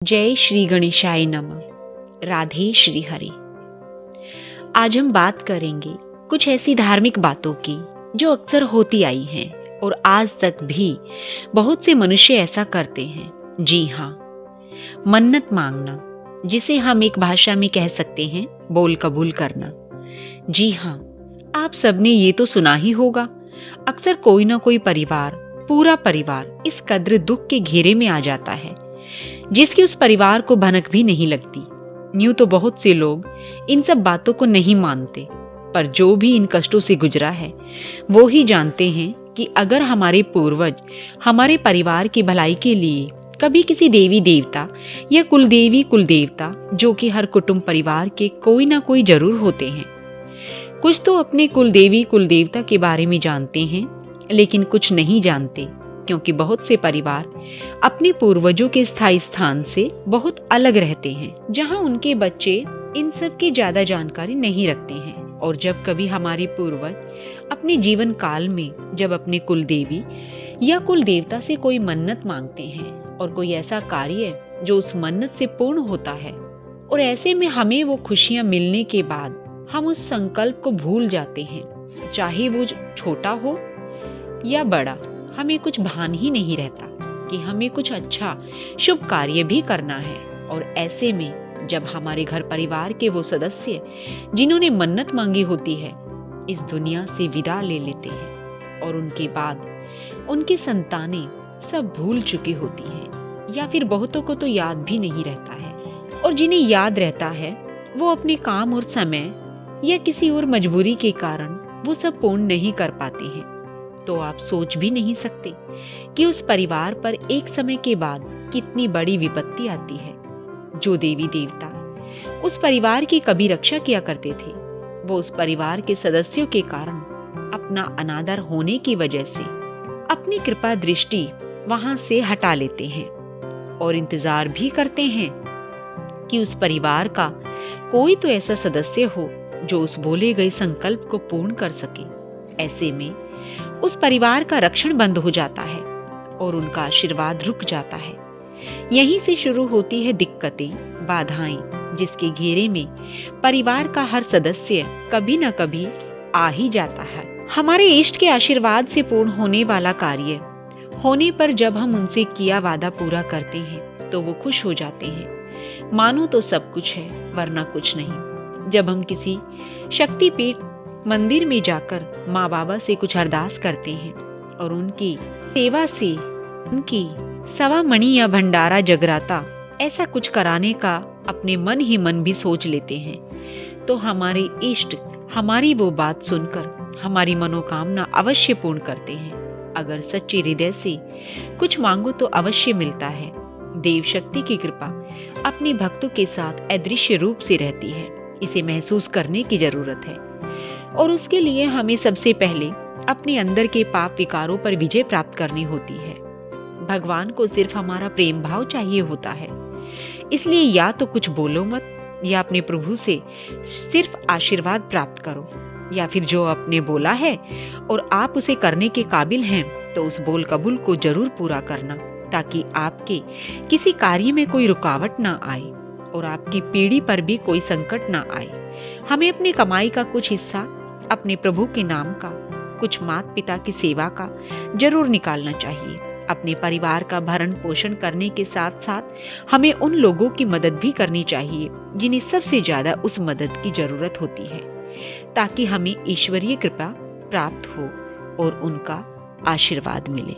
जय श्री गणेशाय नमः। राधे श्री हरे। आज हम बात करेंगे कुछ ऐसी धार्मिक बातों की जो अक्सर होती आई हैं और आज तक भी बहुत से मनुष्य ऐसा करते हैं। जी हाँ, मन्नत मांगना, जिसे हम एक भाषा में कह सकते हैं बोल कबूल करना। जी हाँ, आप सबने ये तो सुना ही होगा। अक्सर कोई ना कोई परिवार, पूरा परिवार इस कद्र दुख के घेरे में आ जाता है जिसकी उस परिवार को भनक भी नहीं लगती। यूं तो बहुत से लोग इन सब बातों को नहीं मानते, पर जो भी इन कष्टों से गुजरा है वो ही जानते हैं कि अगर हमारे पूर्वज हमारे परिवार की भलाई के लिए कभी किसी देवी देवता या कुलदेवी कुलदेवता, जो कि हर कुटुंब परिवार के कोई ना कोई जरूर होते हैं, कुछ तो अपने कुलदेवी कुलदेवता के बारे में जानते हैं, लेकिन कुछ नहीं जानते, क्योंकि बहुत से परिवार अपने पूर्वजों के स्थायी स्थान से बहुत अलग रहते हैं, जहां उनके बच्चे इन सब की ज्यादा जानकारी नहीं रखते हैं। और जब कभी हमारे पूर्वज अपने जीवन काल में जब अपने कुलदेवी या कुलदेवता से कोई मन्नत मांगते हैं और कोई ऐसा कार्य जो उस मन्नत से पूर्ण होता है, और ऐसे में हमें वो खुशियां मिलने के बाद हम उस संकल्प को भूल जाते हैं, चाहे वो छोटा हो या बड़ा। हमें कुछ भान ही नहीं रहता कि हमें कुछ अच्छा शुभ कार्य भी करना है। और ऐसे में जब हमारे घर परिवार के वो सदस्य जिन्होंने मन्नत मांगी होती है इस दुनिया से विदा ले लेते हैं, और उनके बाद उनकी संतानें सब भूल चुकी होती हैं, या फिर बहुतों को तो याद भी नहीं रहता है, और जिन्हें याद रहता है वो अपने काम और समय या किसी और मजबूरी के कारण वो सब पूर्ण नहीं कर पाते हैं। तो आप सोच भी नहीं सकते कि उस परिवार पर एक समय के बाद कितनी बड़ी विपत्ति आती है। जो देवी देवता उस परिवार की कभी रक्षा किया करते थे, वो उस परिवार के सदस्यों के कारण अपना अनादर होने की वजह से अपनी कृपा दृष्टि वहां से हटा लेते हैं और इंतजार भी करते हैं कि उस परिवार का कोई तो ऐसा सदस्य हो जो उस बोले गए संकल्प को पूर्ण कर सके। ऐसे में उस परिवार का रक्षण बंद हो जाता है और उनका आशीर्वाद रुक जाता है। यहीं से शुरू होती है दिक्कतें, बाधाएं, जिसके घेरे में परिवार का हर सदस्य कभी न कभी आ ही जाता है। हमारे इष्ट के आशीर्वाद से पूर्ण होने वाला कार्य होने पर जब हम उनसे किया वादा पूरा करते हैं तो वो खुश हो जाते हैं, मानो तो सब कुछ है वरना कुछ नहीं। जब हम किसी शक्तिपीठ मंदिर में जाकर माँ बाबा से कुछ अरदास करते हैं और उनकी सेवा से उनकी सवा मणि या भंडारा जगराता ऐसा कुछ कराने का अपने मन ही मन भी सोच लेते हैं, तो हमारे इष्ट हमारी वो बात सुनकर हमारी मनोकामना अवश्य पूर्ण करते हैं। अगर सच्चे हृदय से कुछ मांगो तो अवश्य मिलता है। देव शक्ति की कृपा अपने भक्तों के साथ अदृश्य रूप से रहती है, इसे महसूस करने की जरूरत है। और उसके लिए हमें सबसे पहले अपने अंदर के पाप विकारों पर विजय प्राप्त करनी होती है। भगवान को सिर्फ हमारा प्रेम भाव चाहिए होता है, इसलिए या तो कुछ बोलो मत, या अपने प्रभु से सिर्फ आशीर्वाद प्राप्त करो, या फिर जो आपने बोला है और आप उसे करने के काबिल हैं तो उस बोल कबूल को जरूर पूरा करना, ताकि आपके किसी कार्य में कोई रुकावट ना आए और आपकी पीढ़ी पर भी कोई संकट ना आए। हमें अपनी कमाई का कुछ हिस्सा अपने प्रभु के नाम का, कुछ माता पिता की सेवा का जरूर निकालना चाहिए। अपने परिवार का भरण पोषण करने के साथ साथ हमें उन लोगों की मदद भी करनी चाहिए जिन्हें सबसे ज्यादा उस मदद की जरूरत होती है, ताकि हमें ईश्वरीय कृपा प्राप्त हो और उनका आशीर्वाद मिले।